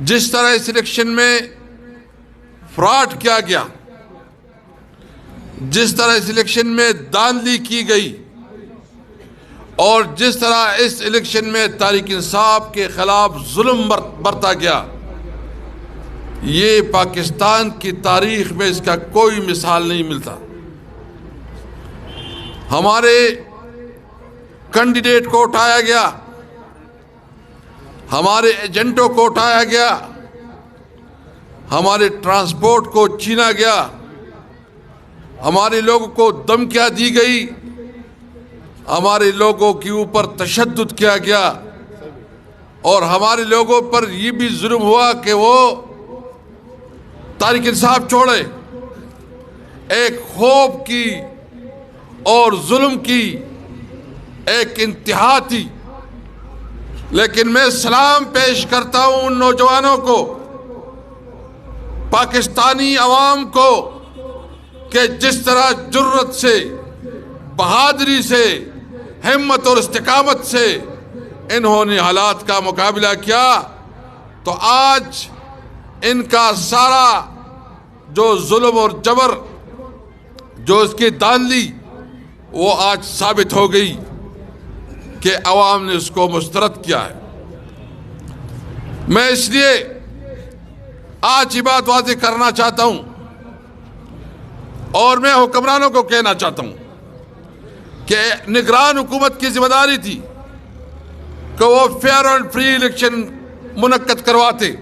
جس طرح اس الیکشن میں فراڈ کیا گیا، جس طرح اس الیکشن میں دھاندلی کی گئی، اور جس طرح اس الیکشن میں تحریک انصاف کے خلاف ظلم برتا گیا، یہ پاکستان کی تاریخ میں اس کا کوئی مثال نہیں ملتا۔ ہمارے کینڈیڈیٹ کو اٹھایا گیا، ہمارے ایجنٹوں کو اٹھایا گیا، ہمارے ٹرانسپورٹ کو چھینا گیا، ہمارے لوگوں کو دھمکیاں دی گئی، ہمارے لوگوں کے اوپر تشدد کیا گیا، اور ہمارے لوگوں پر یہ بھی ظلم ہوا کہ وہ تحریک انصاف چھوڑے۔ ایک خوف کی اور ظلم کی ایک انتہا تھی۔ لیکن میں سلام پیش کرتا ہوں ان نوجوانوں کو، پاکستانی عوام کو، کہ جس طرح جرت سے، بہادری سے، ہمت اور استقامت سے انہوں نے حالات کا مقابلہ کیا، تو آج ان کا سارا جو ظلم اور جبر، جو اس کی دھاندلی، وہ آج ثابت ہو گئی کہ عوام نے اس کو مسترد کیا ہے۔ میں اس لیے آج یہ بات واضح کرنا چاہتا ہوں، اور میں حکمرانوں کو کہنا چاہتا ہوں کہ نگران حکومت کی ذمہ داری تھی کہ وہ فیئر اینڈ فری الیکشن منعقد کرواتے۔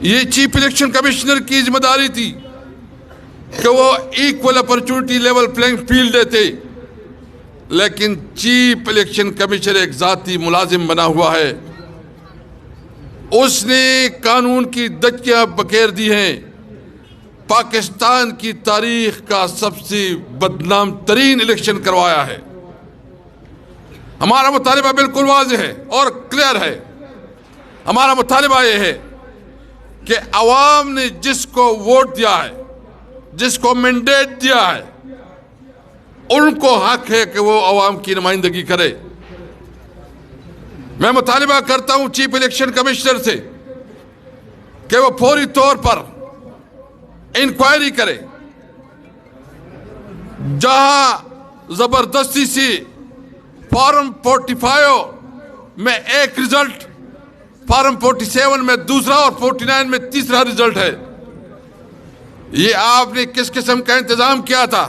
یہ چیف الیکشن کمشنر کی ذمہ داری تھی کہ وہ equal opportunity level playing field دیتے، لیکن چیف الیکشن کمشنر ایک ذاتی ملازم بنا ہوا ہے۔ اس نے قانون کی دھجیاں بکھیر دی ہیں۔ پاکستان کی تاریخ کا سب سے بدنام ترین الیکشن کروایا ہے۔ ہمارا مطالبہ بالکل واضح ہے اور کلیئر ہے۔ ہمارا مطالبہ یہ ہے کہ عوام نے جس کو ووٹ دیا ہے، جس کو مینڈیٹ دیا ہے، ان کو حق ہے کہ وہ عوام کی نمائندگی کرے۔ میں مطالبہ کرتا ہوں چیف الیکشن کمشنر سے کہ وہ فوری طور پر انکوائری کرے۔ جہاں زبردستی سے فارم 45 میں ایک رزلٹ، فارم 47 میں دوسرا اور 49 میں تیسرا رزلٹ ہے، یہ آپ نے کس قسم کا انتظام کیا تھا؟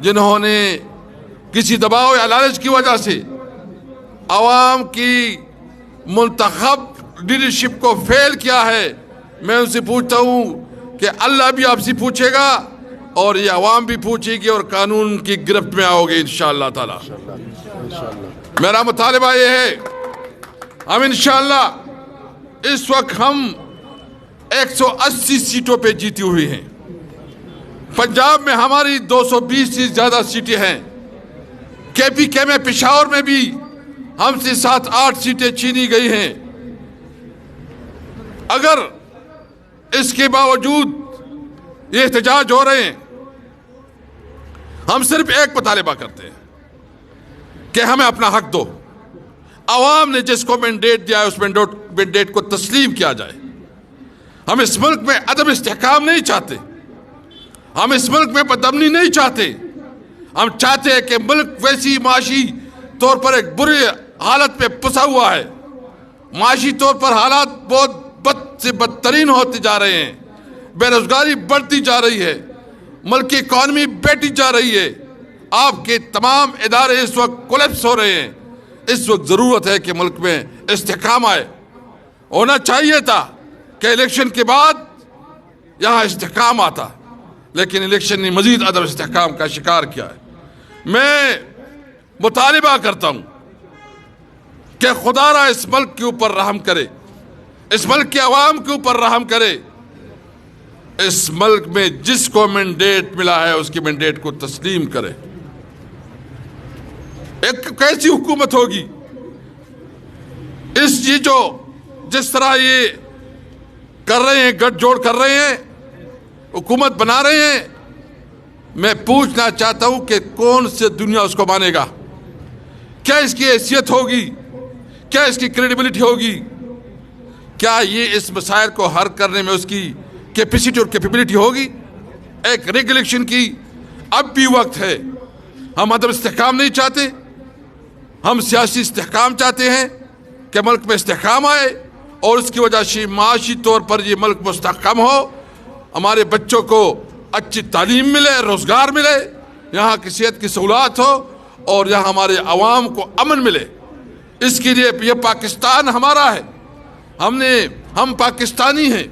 جنہوں نے کسی دباؤ یا لالچ کی وجہ سے عوام کی منتخب لیڈرشپ کو فیل کیا ہے، میں ان سے پوچھتا ہوں کہ اللہ بھی آپ سے پوچھے گا اور یہ عوام بھی پوچھے گی، اور قانون کی گرفت میں آؤ گے انشاءاللہ تعالی۔ میرا مطالبہ یہ ہے، ہم انشاءاللہ اس وقت ہم 180 سیٹوں پہ جیتی ہوئی ہیں۔ پنجاب میں ہماری 220 سے زیادہ سیٹیں ہیں۔ KPK میں، پشاور میں بھی ہم سے 7-8 سیٹیں چھینی گئی ہیں۔ اگر اس کے باوجود یہ احتجاج ہو رہے ہیں، ہم صرف ایک مطالبہ کرتے ہیں کہ ہمیں اپنا حق دو۔ عوام نے جس کو مینڈیٹ دیا ہے اس مینڈیٹ کو تسلیم کیا جائے۔ ہم اس ملک میں عدم استحکام نہیں چاہتے، ہم اس ملک میں بدامنی نہیں چاہتے۔ ہم چاہتے ہیں کہ ملک ویسی معاشی طور پر ایک بری حالت میں پھنسا ہوا ہے، معاشی طور پر حالات بہت بد سے بدترین ہوتے جا رہے ہیں، بے روزگاری بڑھتی جا رہی ہے، ملک کی اکانومی بیٹھی جا رہی ہے، آپ کے تمام ادارے اس وقت کولیپس ہو رہے ہیں۔ اس وقت ضرورت ہے کہ ملک میں استحکام آئے۔ ہونا چاہیے تھا کہ الیکشن کے بعد یہاں استحکام آتا، لیکن الیکشن نے مزید عدم استحکام کا شکار کیا ہے۔ میں مطالبہ کرتا ہوں کہ خدا را اس ملک کے اوپر رحم کرے، اس ملک کے عوام کے اوپر رحم کرے۔ اس ملک میں جس کو مینڈیٹ ملا ہے اس کی مینڈیٹ کو تسلیم کرے۔ ایک کیسی حکومت ہوگی یہ جو جس طرح یہ کر رہے ہیں، گٹھ جوڑ کر رہے ہیں، حکومت بنا رہے ہیں، میں پوچھنا چاہتا ہوں کہ کون سے دنیا اس کو مانے گا؟ کیا اس کی حیثیت ہوگی؟ کیا اس کی کریڈیبلٹی ہوگی؟ کیا یہ اس مسائل کو حل کرنے میں اس کی کیپیسٹی اور کیپیبلٹی ہوگی؟ ایک ریگولیشن کی اب بھی وقت ہے. ہم عدم استحکام نہیں چاہتے، ہم سیاسی استحکام چاہتے ہیں کہ ملک میں استحکام آئے اور اس کی وجہ سے معاشی طور پر یہ ملک مستحکم ہو، ہمارے بچوں کو اچھی تعلیم ملے، روزگار ملے، یہاں کی صحت کی سہولات ہو اور یہاں ہمارے عوام کو امن ملے. اس کے لیے یہ پاکستان ہمارا ہے، ہم پاکستانی ہیں،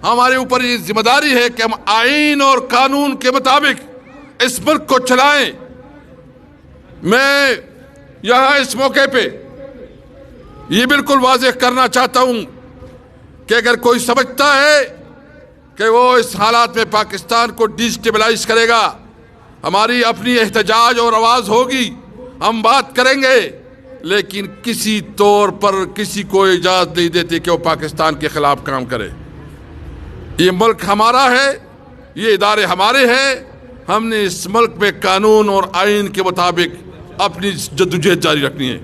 ہمارے اوپر یہ ذمہ داری ہے کہ ہم آئین اور قانون کے مطابق اس ملک کو چلائیں. میں یہاں اس موقع پہ یہ بالکل واضح کرنا چاہتا ہوں کہ اگر کوئی سمجھتا ہے کہ وہ اس حالات میں پاکستان کو ڈیسٹیبلائز کرے گا، ہماری اپنی احتجاج اور آواز ہوگی، ہم بات کریں گے، لیکن کسی طور پر کسی کو اجازت نہیں دیتے کہ وہ پاکستان کے خلاف کام کرے. یہ ملک ہمارا ہے، یہ ادارے ہمارے ہیں، ہم نے اس ملک میں قانون اور آئین کے مطابق اپنی جدوجہد جاری رکھنی ہے.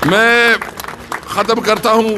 میں ختم کرتا ہوں.